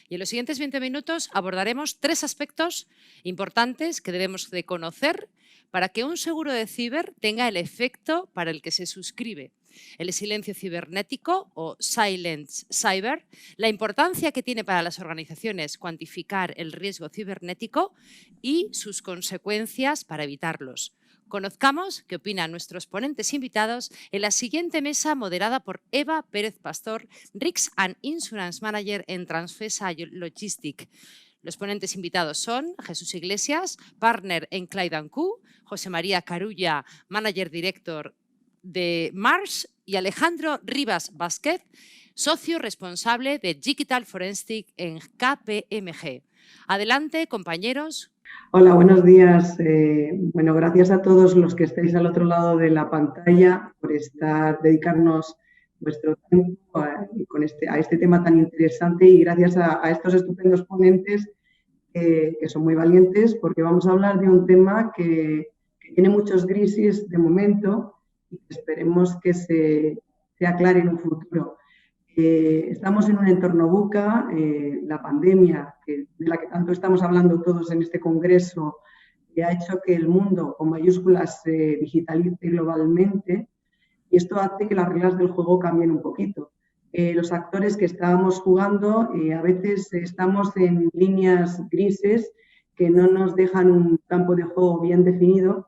Y en los siguientes 20 minutos abordaremos 3 aspectos importantes que debemos de conocer para que un seguro de ciber tenga el efecto para el que se suscribe. El silencio cibernético o Silent Cyber, la importancia que tiene para las organizaciones cuantificar el riesgo cibernético y sus consecuencias para evitarlos. Conozcamos qué opinan nuestros ponentes invitados en la siguiente mesa moderada por Eva Pérez Pastor, Risk and Insurance Manager en Transfesa Logistic. Los ponentes invitados son Jesús Iglesias, partner en Clyde & Co, José María Carulla, Manager Director de Mars, y Alejandro Rivas Vázquez, socio responsable de Digital Forensic en KPMG. Adelante, compañeros. Hola, buenos días. Bueno, gracias a todos los que estáis al otro lado de la pantalla por dedicarnos vuestro tiempo a este tema tan interesante, y gracias a estos estupendos ponentes que son muy valientes, porque vamos a hablar de un tema que tiene muchos grises de momento y que esperemos que se aclare en un futuro. Estamos en un entorno VUCA, la pandemia, de la que tanto estamos hablando todos en este congreso, que ha hecho que el mundo con mayúsculas se digitalice globalmente, y esto hace que las reglas del juego cambien un poquito. Los actores que estábamos jugando a veces estamos en líneas grises que no nos dejan un campo de juego bien definido,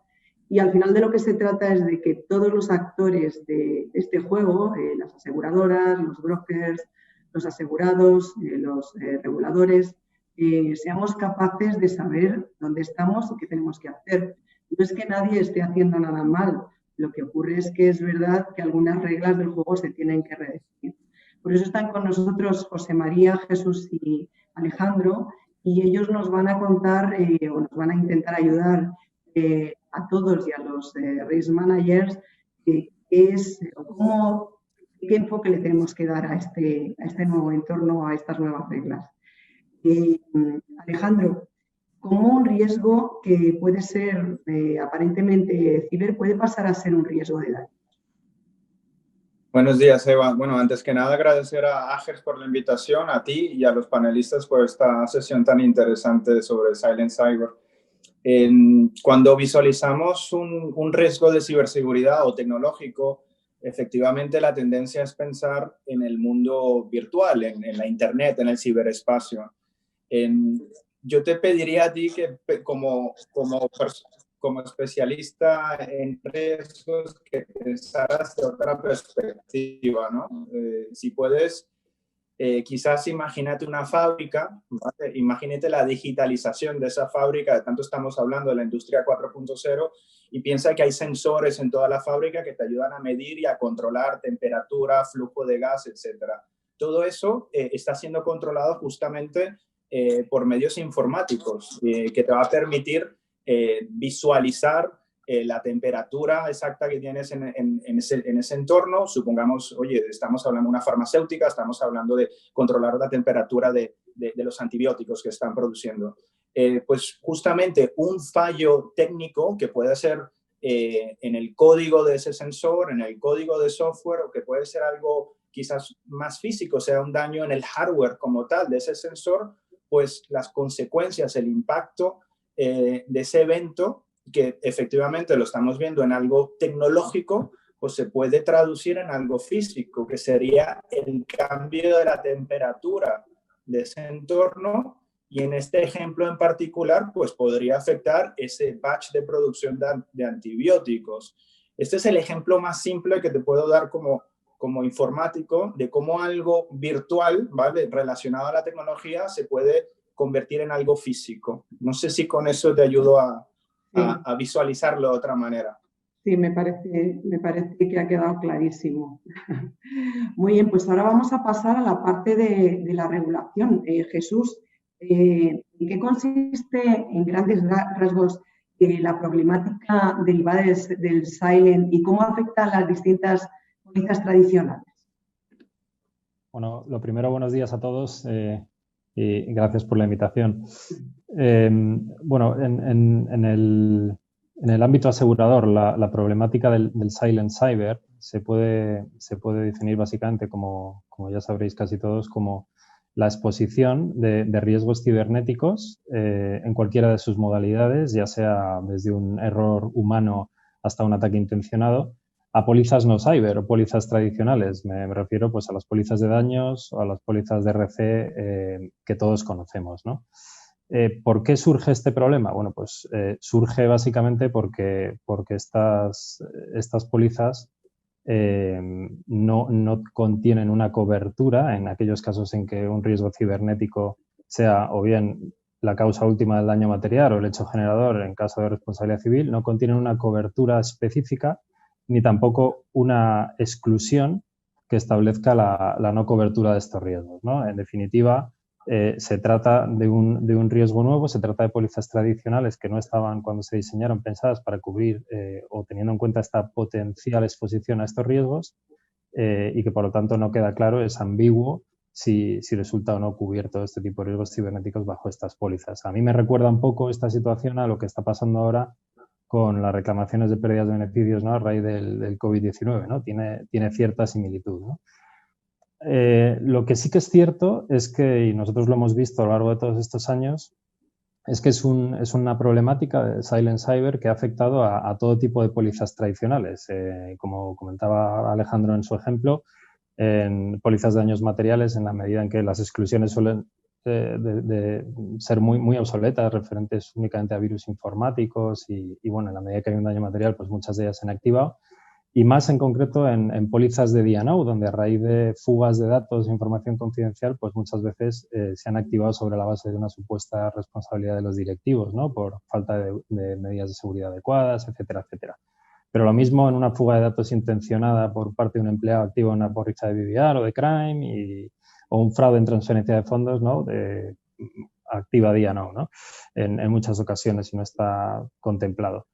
y al final de lo que se trata es de que todos los actores de este juego, las aseguradoras, los brokers, los asegurados, los reguladores, seamos capaces de saber dónde estamos y qué tenemos que hacer. No es que nadie esté haciendo nada mal, lo que ocurre es que es verdad que algunas reglas del juego se tienen que redefinir. Por eso están con nosotros José María, Jesús y Alejandro, y ellos nos van a contar o nos van a intentar ayudar a todos y a los risk managers qué enfoque le tenemos que dar a este nuevo entorno, a estas nuevas reglas. Alejandro, ¿cómo un riesgo que puede ser aparentemente ciber puede pasar a ser un riesgo de daño? Buenos días, Eva. Bueno, antes que nada agradecer a Agers por la invitación, a ti y a los panelistas por esta sesión tan interesante sobre Silent Cyber. Cuando visualizamos un riesgo de ciberseguridad o tecnológico, efectivamente la tendencia es pensar en el mundo virtual, en la Internet, en el ciberespacio. Yo te pediría a ti que como especialista en riesgos que pensaras de otra perspectiva, ¿no? Si puedes, quizás imagínate una fábrica, ¿vale? Imagínate la digitalización de esa fábrica, de tanto estamos hablando de la industria 4.0, y piensa que hay sensores en toda la fábrica que te ayudan a medir y a controlar temperatura, flujo de gas, etc. Todo eso está siendo controlado justamente por medios informáticos que te va a permitir visualizar la temperatura exacta que tienes en ese entorno. Supongamos, oye, estamos hablando de una farmacéutica, estamos hablando de controlar la temperatura de los antibióticos que están produciendo. Pues justamente un fallo técnico que puede ser en el código de ese sensor, en el código de software, o que puede ser algo quizás más físico, sea un daño en el hardware como tal de ese sensor, pues las consecuencias, el impacto de ese evento, que efectivamente lo estamos viendo en algo tecnológico, pues se puede traducir en algo físico, que sería el cambio de la temperatura de ese entorno, y en este ejemplo en particular, pues podría afectar ese batch de producción de antibióticos. Este es el ejemplo más simple que te puedo dar como informático de cómo algo virtual, ¿vale?, relacionado a la tecnología, se puede convertir en algo físico. No sé si con eso te ayudo a visualizarlo de otra manera. Sí, me parece que ha quedado clarísimo. Muy bien, pues ahora vamos a pasar a la parte de la regulación. Jesús, ¿en qué consiste en grandes rasgos la problemática derivada del Silent y cómo afecta a las distintas pólizas tradicionales? Bueno, lo primero, buenos días a todos y gracias por la invitación. Bueno, en el ámbito asegurador, la problemática del Silent Cyber se puede definir básicamente, como ya sabréis casi todos, como la exposición de riesgos cibernéticos en cualquiera de sus modalidades, ya sea desde un error humano hasta un ataque intencionado, a pólizas no cyber o pólizas tradicionales. Me refiero pues, a las pólizas de daños o a las pólizas de RC que todos conocemos, ¿no? ¿Por qué surge este problema? Bueno, pues surge básicamente porque estas pólizas no contienen una cobertura en aquellos casos en que un riesgo cibernético sea o bien la causa última del daño material o el hecho generador en caso de responsabilidad civil, no contienen una cobertura específica ni tampoco una exclusión que establezca la no cobertura de estos riesgos, ¿no? En definitiva, se trata de un riesgo nuevo, se trata de pólizas tradicionales que no estaban cuando se diseñaron pensadas para cubrir o teniendo en cuenta esta potencial exposición a estos riesgos y que por lo tanto no queda claro, es ambiguo si resulta o no cubierto este tipo de riesgos cibernéticos bajo estas pólizas. A mí me recuerda un poco esta situación a lo que está pasando ahora con las reclamaciones de pérdidas de beneficios, ¿no? A raíz del COVID-19, ¿no? Tiene cierta similitud, ¿no? Lo que sí que es cierto es que, y nosotros lo hemos visto a lo largo de todos estos años, es que es una problemática de Silent Cyber que ha afectado a todo tipo de pólizas tradicionales. Como comentaba Alejandro en su ejemplo, en pólizas de daños materiales, en la medida en que las exclusiones suelen de ser muy obsoletas, referentes únicamente a virus informáticos y bueno, en la medida que hay un daño material, pues muchas de ellas se han activado. Y más en concreto en pólizas de D&O, donde a raíz de fugas de datos e información confidencial, pues muchas veces se han activado sobre la base de una supuesta responsabilidad de los directivos, ¿no? Por falta de medidas de seguridad adecuadas, etcétera, etcétera. Pero lo mismo en una fuga de datos intencionada por parte de un empleado activo en una póliza de BBR o de crime o un fraude en transferencia de fondos, ¿no? De activa D&O, ¿no? En muchas ocasiones y no está contemplado.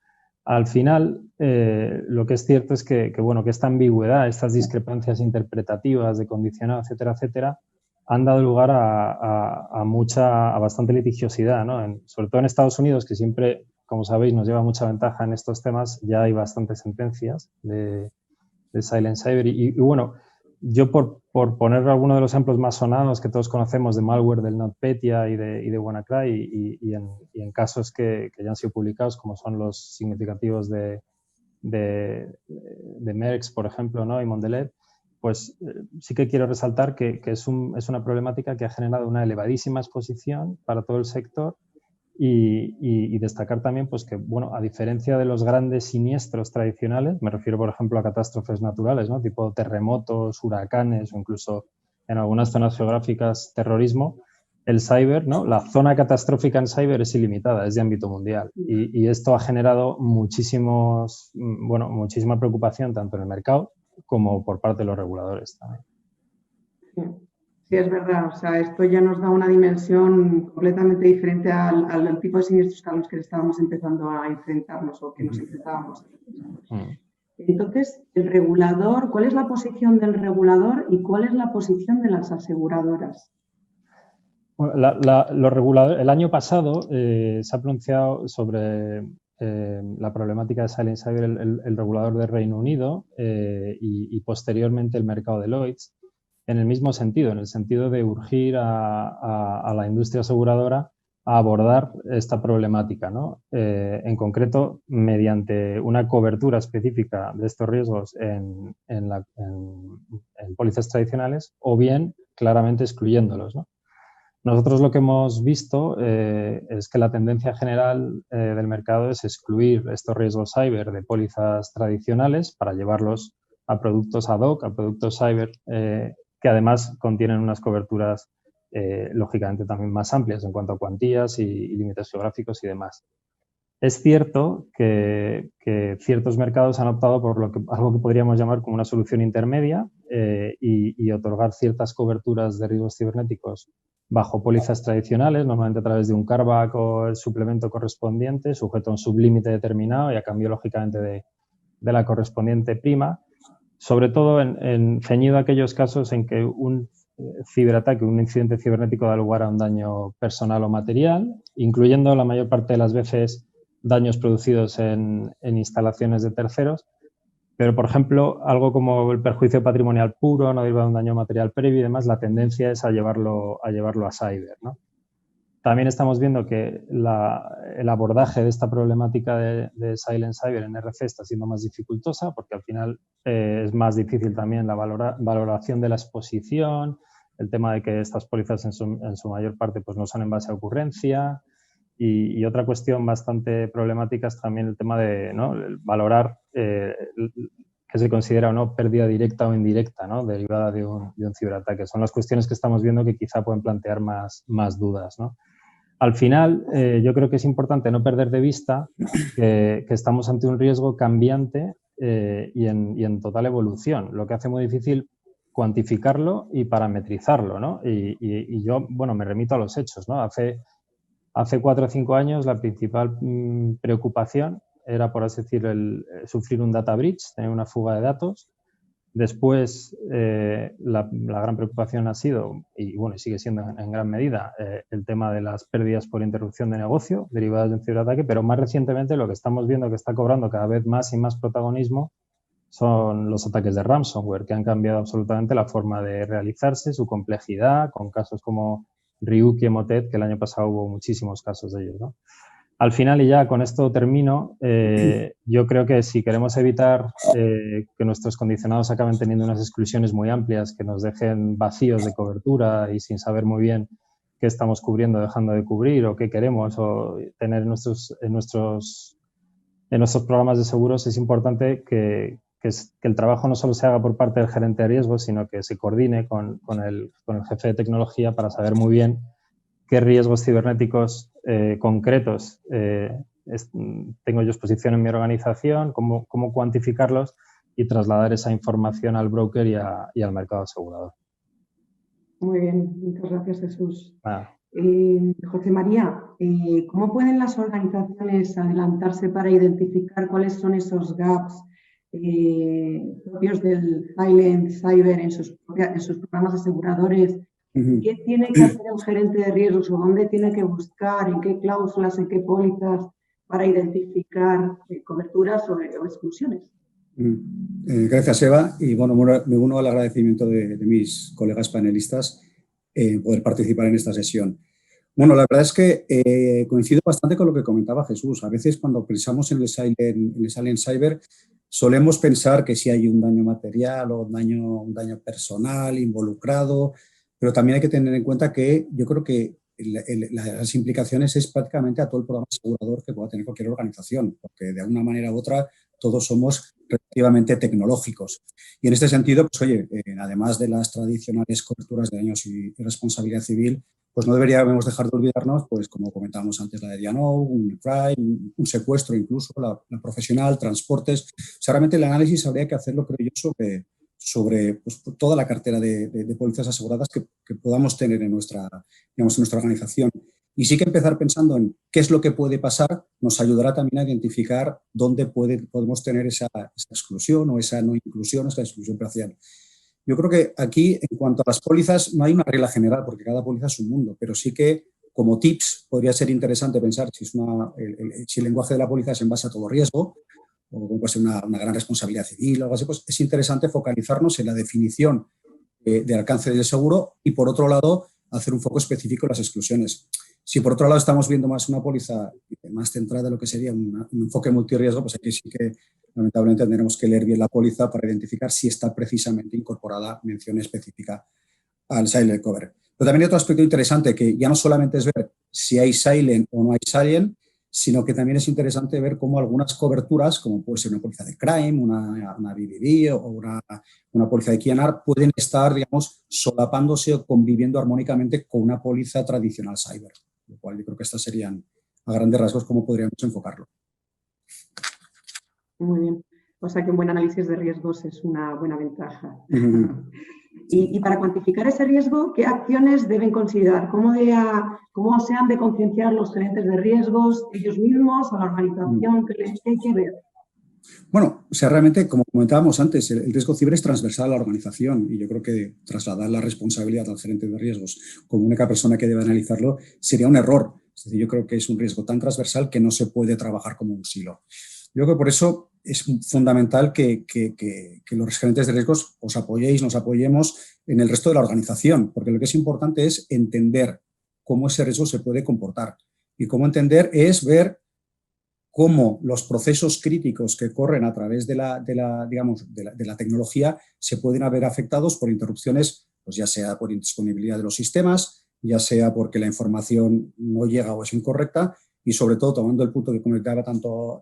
Al final, lo que es cierto es que esta ambigüedad, estas discrepancias interpretativas de condicionado, etcétera, etcétera, han dado lugar a bastante litigiosidad, ¿no? Sobre todo en Estados Unidos, que siempre, como sabéis, nos lleva mucha ventaja en estos temas, ya hay bastantes sentencias de Silent Cyber. Y bueno, yo por poner alguno de los ejemplos más sonados que todos conocemos de malware del NotPetya y de WannaCry y en casos que ya han sido publicados, como son los significativos de Merckx, por ejemplo, ¿no? Y Mondelez, pues sí que quiero resaltar que es una problemática que ha generado una elevadísima exposición para todo el sector y destacar también pues que, bueno, a diferencia de los grandes siniestros tradicionales, me refiero, por ejemplo, a catástrofes naturales, ¿no? Tipo terremotos, huracanes o incluso en algunas zonas geográficas terrorismo, el cyber, ¿no? La zona catastrófica en cyber es ilimitada, es de ámbito mundial y esto ha generado muchísima preocupación tanto en el mercado como por parte de los reguladores también. Sí, es verdad. O sea, esto ya nos da una dimensión completamente diferente al tipo de siniestros a los que estábamos empezando a enfrentarnos o que nos enfrentábamos. Entonces, el regulador, ¿cuál es la posición del regulador y cuál es la posición de las aseguradoras? Bueno, los reguladores, el año pasado se ha pronunciado sobre la problemática de Silent Cyber el regulador de Reino Unido y posteriormente el mercado de Lloyd's, en el mismo sentido, en el sentido de urgir a la industria aseguradora a abordar esta problemática, ¿no? En concreto, mediante una cobertura específica de estos riesgos en pólizas tradicionales o bien claramente excluyéndolos, ¿no? Nosotros lo que hemos visto es que la tendencia general del mercado es excluir estos riesgos cyber de pólizas tradicionales para llevarlos a productos ad hoc, a productos cyber que además contienen unas coberturas lógicamente también más amplias en cuanto a cuantías y límites geográficos y demás. Es cierto que ciertos mercados han optado por algo que podríamos llamar como una solución intermedia y otorgar ciertas coberturas de riesgos cibernéticos bajo pólizas tradicionales, normalmente a través de un carback o el suplemento correspondiente, sujeto a un sublímite determinado y a cambio, lógicamente, de la correspondiente prima, sobre todo ceñido a aquellos casos en que un ciberataque, un incidente cibernético da lugar a un daño personal o material, incluyendo la mayor parte de las veces daños producidos en instalaciones de terceros, Pero, por ejemplo, algo como el perjuicio patrimonial puro, no derivado de un daño material previo y demás, la tendencia es a llevarlo a cyber, ¿no? También estamos viendo que el abordaje de esta problemática de Silent Cyber en RC está siendo más dificultosa porque al final es más difícil también la valoración de la exposición, el tema de que estas pólizas en su mayor parte pues, no son en base a ocurrencia y otra cuestión bastante problemática es también el tema de, ¿no?, el valorar que se considera o no pérdida directa o indirecta, ¿no?, derivada de un ciberataque. Son las cuestiones que estamos viendo que quizá pueden plantear más dudas, ¿no? Al final, yo creo que es importante no perder de vista que estamos ante un riesgo cambiante y en total evolución, lo que hace muy difícil cuantificarlo y parametrizarlo, ¿no? Y yo, bueno, me remito a los hechos, ¿no? Hace 4 o 5 años la principal preocupación era, por así decirlo, sufrir un data breach, tener una fuga de datos. Después, la gran preocupación ha sido, y bueno, sigue siendo en gran medida, el tema de las pérdidas por interrupción de negocio derivadas de un ciberataque, pero más recientemente lo que estamos viendo que está cobrando cada vez más y más protagonismo son los ataques de ransomware, que han cambiado absolutamente la forma de realizarse, su complejidad, con casos como Ryuk y Emotet, que el año pasado hubo muchísimos casos de ellos, ¿no? Al final, y ya con esto termino, yo creo que si queremos evitar que nuestros condicionados acaben teniendo unas exclusiones muy amplias, que nos dejen vacíos de cobertura y sin saber muy bien qué estamos cubriendo, dejando de cubrir o qué queremos o tener en nuestros programas de seguros, es importante que el trabajo no solo se haga por parte del gerente de riesgos, sino que se coordine con el jefe de tecnología para saber muy bien qué riesgos cibernéticos concretos tengo yo exposición en mi organización, cómo cuantificarlos y trasladar esa información al broker y al mercado asegurador. Muy bien, muchas gracias, Jesús. Ah. José María, ¿cómo pueden las organizaciones adelantarse para identificar cuáles son esos gaps propios del Silent Cyber en sus programas aseguradores? ¿Qué tiene que hacer un gerente de riesgos o dónde tiene que buscar, en qué cláusulas, en qué pólizas para identificar coberturas o exclusiones? Gracias, Eva. Y bueno, me uno al agradecimiento de mis colegas panelistas poder participar en esta sesión. Bueno, la verdad es que coincido bastante con lo que comentaba Jesús. A veces cuando pensamos en el Silent Cyber solemos pensar que si hay un daño material o un daño personal involucrado, pero también hay que tener en cuenta que yo creo que las implicaciones es prácticamente a todo el programa asegurador que pueda tener cualquier organización, porque de alguna manera u otra todos somos relativamente tecnológicos. Y en este sentido, pues oye, además de las tradicionales coberturas de daños y responsabilidad civil, pues no deberíamos dejar de olvidarnos, pues como comentábamos antes, la de D&O, un crime, un secuestro incluso, la profesional, transportes. O sea, realmente el análisis habría que hacerlo, creo yo, sobre pues, toda la cartera de pólizas aseguradas que podamos tener en nuestra organización. Y sí que empezar pensando en qué es lo que puede pasar nos ayudará también a identificar dónde podemos tener esa exclusión o esa no inclusión, esa exclusión parcial. Yo creo que aquí, en cuanto a las pólizas, no hay una regla general porque cada póliza es un mundo, pero sí que como tips podría ser interesante pensar si el lenguaje de la póliza es en base a todo riesgo o puede ser una gran responsabilidad civil o algo así, pues es interesante focalizarnos en la definición de alcance del seguro y, por otro lado, hacer un foco específico en las exclusiones. Si, por otro lado, estamos viendo más una póliza más centrada en lo que sería un enfoque multirriesgo, pues aquí sí que, lamentablemente, tendremos que leer bien la póliza para identificar si está precisamente incorporada mención específica al Silent Cover. Pero también hay otro aspecto interesante, que ya no solamente es ver si hay Silent o no hay Silent, sino que también es interesante ver cómo algunas coberturas, como puede ser una póliza de crime, una BBB o una póliza de Q&R, pueden estar, digamos, solapándose o conviviendo armónicamente con una póliza tradicional cyber. Lo cual yo creo que estas serían, a grandes rasgos, cómo podríamos enfocarlo. Muy bien. O sea que un buen análisis de riesgos es una buena ventaja. Y para cuantificar ese riesgo, ¿qué acciones deben considerar? ¿Cómo se han de concienciar los gerentes de riesgos, ellos mismos, a la organización? ¿Qué hay que ver? Bueno, o sea, realmente, como comentábamos antes, el riesgo ciber es transversal a la organización y yo creo que trasladar la responsabilidad al gerente de riesgos como única persona que debe analizarlo sería un error. Es decir, yo creo que es un riesgo tan transversal que no se puede trabajar como un silo. Yo creo que por eso es fundamental que los gerentes de riesgos os apoyéis, nos apoyemos en el resto de la organización, porque lo que es importante es entender cómo ese riesgo se puede comportar. Y cómo entender es ver cómo los procesos críticos que corren a través de la tecnología se pueden haber afectados por interrupciones, pues ya sea por indisponibilidad de los sistemas, ya sea porque la información no llega o es incorrecta, y sobre todo tomando el punto que comentaba tanto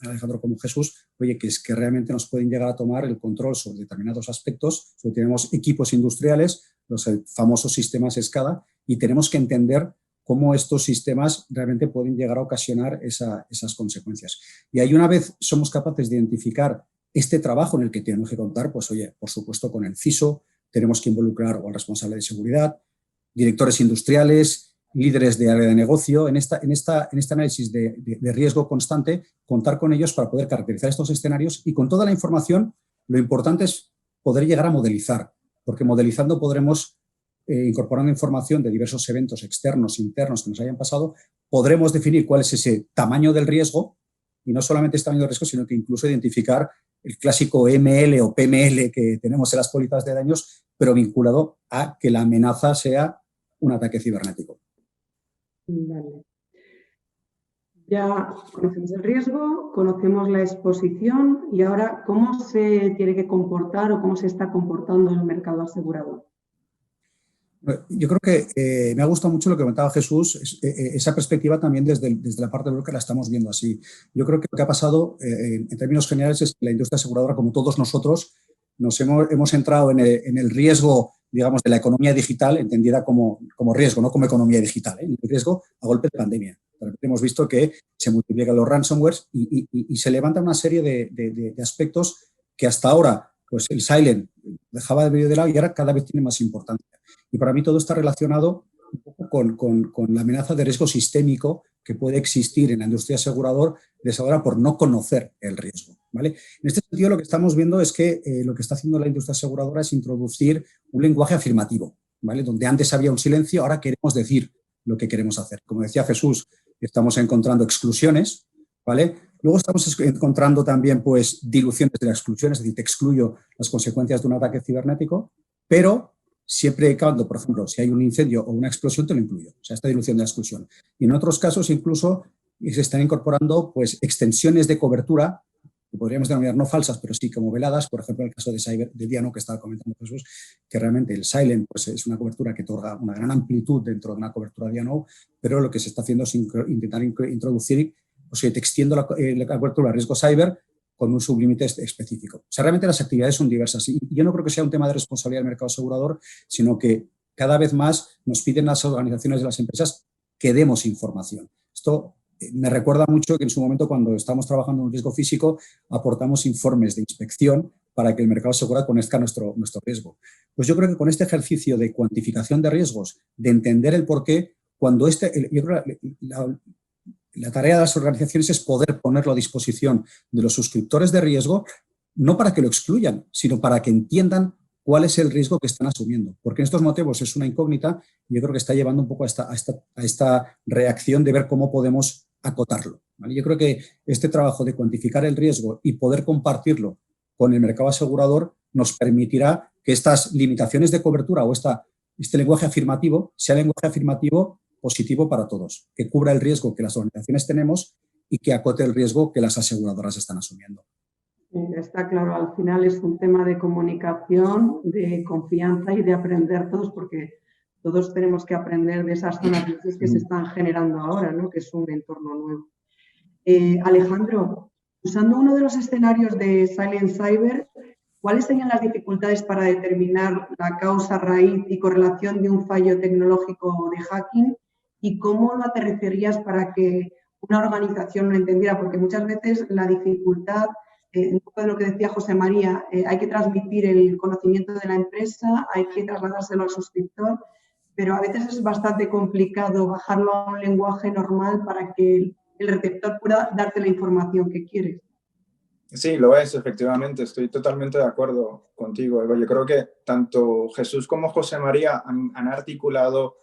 Alejandro como Jesús, oye, que es que realmente nos pueden llegar a tomar el control sobre determinados aspectos. Tenemos equipos industriales, los famosos sistemas SCADA, y tenemos que entender cómo estos sistemas realmente pueden llegar a ocasionar esas consecuencias. Y ahí, una vez somos capaces de identificar este trabajo en el que tenemos que contar, pues oye, por supuesto con el CISO, tenemos que involucrar al responsable de seguridad, directores industriales, líderes de área de negocio, en este análisis de riesgo constante, contar con ellos para poder caracterizar estos escenarios, y con toda la información lo importante es poder llegar a modelizar, porque modelizando podremos, incorporando información de diversos eventos externos, internos que nos hayan pasado, podremos definir cuál es ese tamaño del riesgo, y no solamente este tamaño del riesgo, sino que incluso identificar el clásico ML o PML que tenemos en las pólizas de daños, pero vinculado a que la amenaza sea un ataque cibernético. Vale. Ya conocemos el riesgo, conocemos la exposición, y ahora, ¿cómo se tiene que comportar o cómo se está comportando el mercado asegurador? Yo creo que me ha gustado mucho lo que comentaba Jesús, esa perspectiva también desde la parte de broker la estamos viendo así. Yo creo que lo que ha pasado en términos generales es que la industria aseguradora, como todos nosotros, nos hemos entrado en el riesgo, digamos, de la economía digital, entendida como riesgo, no como economía digital, el riesgo a golpe de pandemia. Hemos visto que se multiplican los ransomwares y se levanta una serie de aspectos que hasta ahora, pues el silent dejaba de lado y ahora cada vez tiene más importancia. Y para mí todo está relacionado un poco con la amenaza de riesgo sistémico que puede existir en la industria aseguradora por no conocer el riesgo, ¿vale? En este sentido, lo que estamos viendo es que lo que está haciendo la industria aseguradora es introducir un lenguaje afirmativo, ¿vale? Donde antes había un silencio, ahora queremos decir lo que queremos hacer. Como decía Jesús, estamos encontrando exclusiones, ¿vale? Luego estamos encontrando también, pues, diluciones de la exclusión, es decir, te excluyo las consecuencias de un ataque cibernético, pero siempre y cuando, por ejemplo, si hay un incendio o una explosión, te lo incluyo. O sea, esta dilución de la exclusión. Y en otros casos, incluso, se están incorporando, pues, extensiones de cobertura, que podríamos denominar no falsas, pero sí como veladas. Por ejemplo, el caso de Diano, que estaba comentando Jesús, que realmente el silent, pues, es una cobertura que otorga una gran amplitud dentro de una cobertura Diano, pero lo que se está haciendo es intentar introducir, o sea, te extiendo la cobertura a riesgo cyber con un sublímite específico. O sea, realmente las actividades son diversas, y yo no creo que sea un tema de responsabilidad del mercado asegurador, sino que cada vez más nos piden las organizaciones de las empresas que demos información. Esto me recuerda mucho que en su momento, cuando estábamos trabajando en un riesgo físico, aportamos informes de inspección para que el mercado asegurador conozca nuestro riesgo. Pues yo creo que con este ejercicio de cuantificación de riesgos, de entender el porqué, cuando yo creo que la tarea de las organizaciones es poder ponerlo a disposición de los suscriptores de riesgo, no para que lo excluyan, sino para que entiendan cuál es el riesgo que están asumiendo. Porque en estos motivos es una incógnita, y yo creo que está llevando un poco a esta reacción de ver cómo podemos acotarlo, ¿vale? Yo creo que este trabajo de cuantificar el riesgo y poder compartirlo con el mercado asegurador nos permitirá que estas limitaciones de cobertura o este lenguaje afirmativo sea lenguaje afirmativo positivo para todos, que cubra el riesgo que las organizaciones tenemos y que acote el riesgo que las aseguradoras están asumiendo. Está claro, al final es un tema de comunicación, de confianza y de aprender todos, porque todos tenemos que aprender de esas zonas que se están generando ahora, ¿no? Que es un entorno nuevo. Alejandro, usando uno de los escenarios de Silent Cyber, ¿cuáles serían las dificultades para determinar la causa raíz y correlación de un fallo tecnológico de hacking? ¿Y cómo lo aterrizarías para que una organización lo entendiera? Porque muchas veces la dificultad, un poco de lo que decía José María, hay que transmitir el conocimiento de la empresa, hay que trasladárselo al suscriptor, pero a veces es bastante complicado bajarlo a un lenguaje normal para que el receptor pueda darte la información que quieres. Sí, lo es, efectivamente. Estoy totalmente de acuerdo contigo, Eva. Yo creo que tanto Jesús como José María han articulado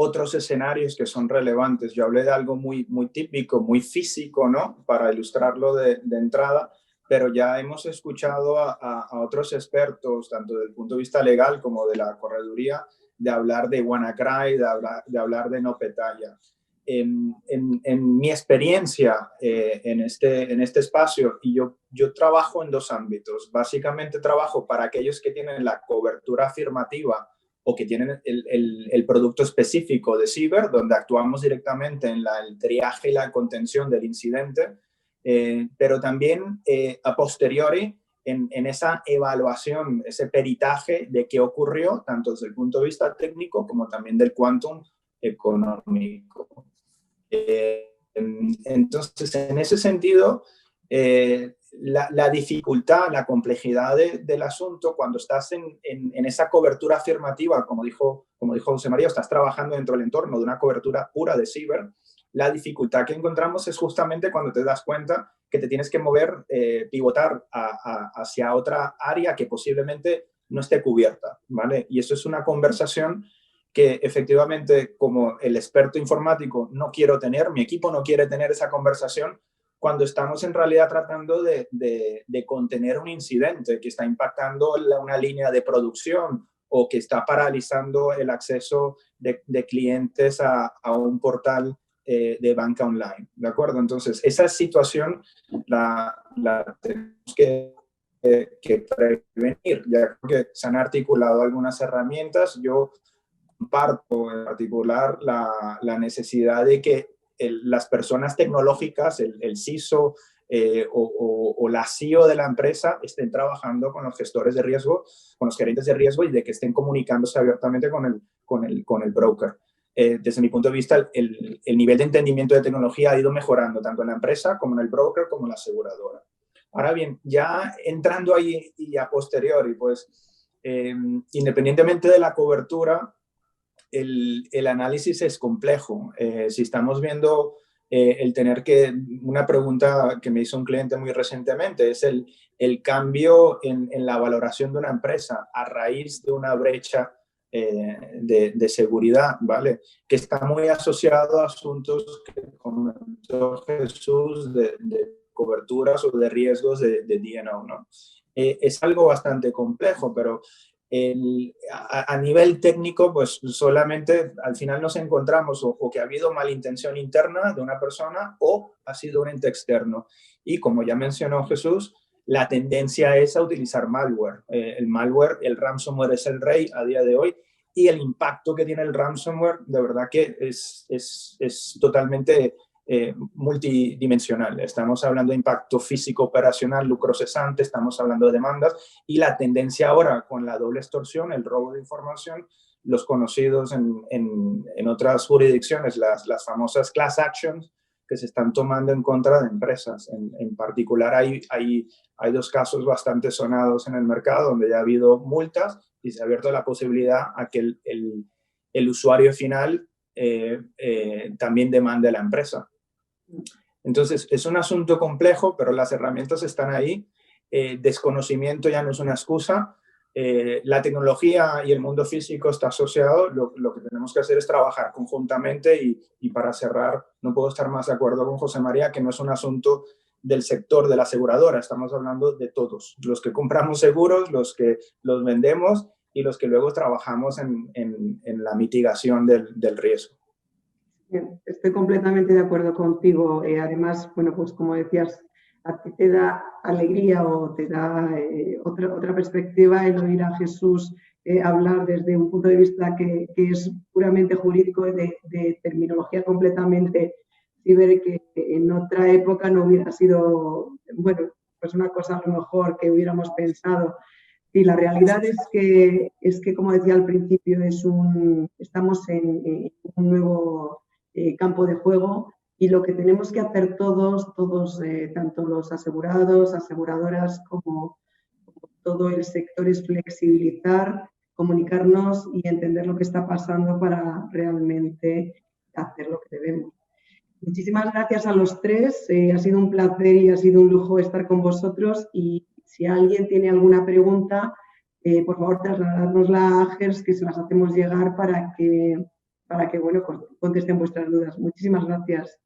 otros escenarios que son relevantes. Yo hablé de algo muy típico, muy físico, ¿no? Para ilustrarlo de entrada, pero ya hemos escuchado a otros expertos, tanto desde el punto de vista legal como de la correduría, de hablar de WannaCry, de hablar de NotPetya. En mi experiencia en este espacio, y yo trabajo en dos ámbitos. Básicamente trabajo para aquellos que tienen la cobertura afirmativa o que tienen el producto específico de ciber, donde actuamos directamente en el triaje y la contención del incidente, pero también a posteriori en esa evaluación, ese peritaje de qué ocurrió, tanto desde el punto de vista técnico como también del quantum económico. Entonces, en ese sentido, la dificultad, la complejidad del asunto, cuando estás en esa cobertura afirmativa, como dijo José María, estás trabajando dentro del entorno de una cobertura pura de ciber, la dificultad que encontramos es justamente cuando te das cuenta que te tienes que mover, pivotar hacia otra área que posiblemente no esté cubierta, ¿vale? Y eso es una conversación que efectivamente, como el experto informático no quiero tener, mi equipo no quiere tener esa conversación cuando estamos en realidad tratando de contener un incidente que está impactando una línea de producción o que está paralizando el acceso de clientes a un portal de banca online, ¿de acuerdo? Entonces, esa situación la tenemos que prevenir. Ya creo que se han articulado algunas herramientas. Yo comparto en particular la necesidad de que las personas tecnológicas, el CISO o la CEO de la empresa estén trabajando con los gestores de riesgo, con los gerentes de riesgo y de que estén comunicándose abiertamente con el broker. Desde mi punto de vista, el nivel de entendimiento de tecnología ha ido mejorando tanto en la empresa como en el broker como en la aseguradora. Ahora bien, ya entrando ahí y a posteriori, pues independientemente de la cobertura, el análisis es complejo. Si estamos viendo una pregunta que me hizo un cliente muy recientemente, es el cambio en la valoración de una empresa a raíz de una brecha de seguridad, ¿vale? Que está muy asociado a asuntos que comentó Jesús de coberturas o de riesgos de D&O, ¿no? Es algo bastante complejo, pero a nivel técnico, pues solamente al final nos encontramos o que ha habido malintención interna de una persona o ha sido un ente externo. Y como ya mencionó Jesús, la tendencia es a utilizar malware. El malware, el ransomware es el rey a día de hoy y el impacto que tiene el ransomware de verdad que es totalmente multidimensional. Estamos hablando de impacto físico, operacional, lucro cesante, estamos hablando de demandas y la tendencia ahora con la doble extorsión, el robo de información, los conocidos en otras jurisdicciones, las famosas class actions que se están tomando en contra de empresas. En particular hay dos casos bastante sonados en el mercado donde ya ha habido multas y se ha abierto la posibilidad a que el usuario final también demande a la empresa. Entonces, es un asunto complejo, pero las herramientas están ahí. Desconocimiento ya no es una excusa. La tecnología y el mundo físico está asociado. Lo que tenemos que hacer es trabajar conjuntamente y para cerrar, no puedo estar más de acuerdo con José María, que no es un asunto del sector de la aseguradora. Estamos hablando de todos. Los que compramos seguros, los que los vendemos y los que luego trabajamos en la mitigación del riesgo. Bien, estoy completamente de acuerdo contigo. Además, bueno, pues como decías, a ti te da alegría o te da otra perspectiva el oír a Jesús hablar desde un punto de vista que es puramente jurídico, de terminología completamente ciber, que en otra época no hubiera sido, bueno, pues una cosa a lo mejor que hubiéramos pensado. Y la realidad es que como decía al principio, estamos en un nuevo campo de juego y lo que tenemos que hacer todos, tanto los asegurados, aseguradoras como todo el sector es flexibilizar, comunicarnos y entender lo que está pasando para realmente hacer lo que debemos. Muchísimas gracias a los tres, ha sido un placer y ha sido un lujo estar con vosotros y si alguien tiene alguna pregunta, por favor trasladárnosla a Gers, que se las hacemos llegar para que para que bueno, contesten vuestras dudas. Muchísimas gracias.